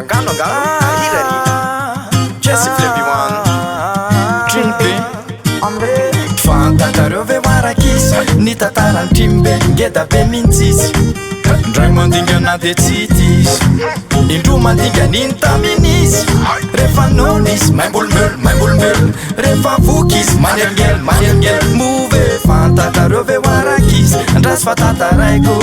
Gano Ahirari Jesse Fleviwan Trimbe Fantatareo ve marakisy ny tantarany Trimbe ngeda be mintsisy ndray mandingana de tsy diso indro mandingan'iny taminisy rehefa nonisy maimbolomelo rehefa vokizy manerigely move fantatareo ve marakisy ndrasy fatataraiko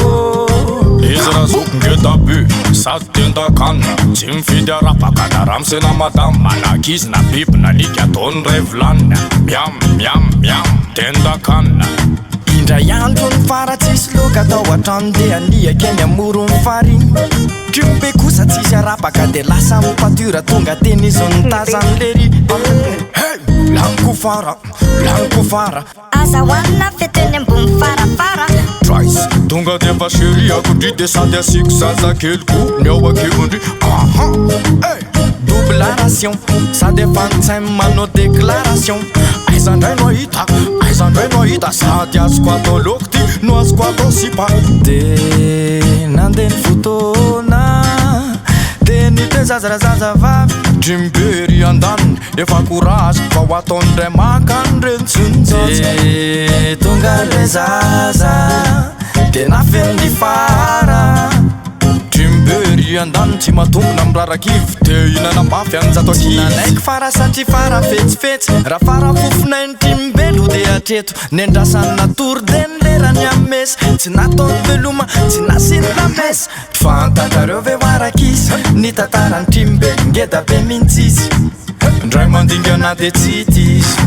izy raha zoko ngeda be sady tendakanina tsy mifidy arapakana raha misena madamo manakizy na biby na lika ataony ray volanina miam tendakanina indray andro ny faratsisy loka atao atrano de aniaka eny amoro ny fariny Trimbe kosa tsisy arapaka de lasa mipatura tonga teny izo ny tazany lery hey laniko fara aza hoanina feteny ambony farafara Trice tonga de fa chéri akondry de sady asiko zazakelyko ny ao akevondry hey double sady efantsay manao déclaration aizandray no ahita sady azoko atao loko ty no azoko atao sipa de nandeny fotona de nite zazavavy Trimbery andaniny efa courage fa ho ataondray makany rentsonjy de tonga le zaza de nafen'ny fara Trimbery andaniny tsy matombona mirarakivo te hinana mafy anjato akinanaiky fara satria fara fetsifetsy raha fara fofonainy Trimbelo de atreto nendrasany natory de nilerany amesy tsy nataony veloma tsy nasiny lamesy fantatareo ve marakisy ny tantarany Trimbelo ngeda be mintsisy ndray mandingana de tsy diso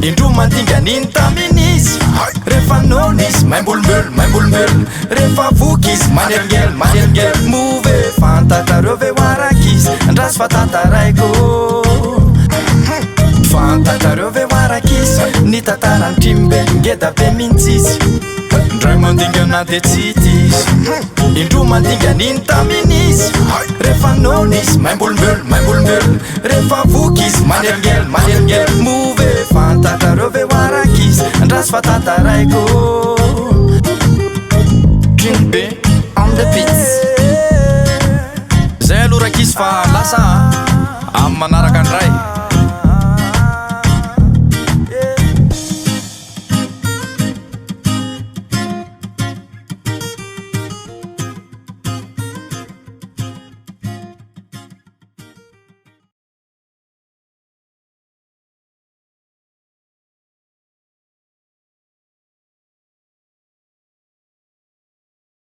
indro mandingan'iny taminisy rehefa nonisy maimbolomelo rehefa vokizy manerigely move fantatareo ve marakisy ndrasy fatataraiko fantatareo ve marakisy ny tantarany Trimbelo ngeda be mintsisy ndray mandingana de tsy diso indro mandingan'iny taminisy rehefa nonisy maimbolomelo rehefa vokizy manerigely move fantatareo ve marakisy ndrasy fatataraiko Trimbe on the beats zay aloha rakisy fa lasa amin'ny manaraka andray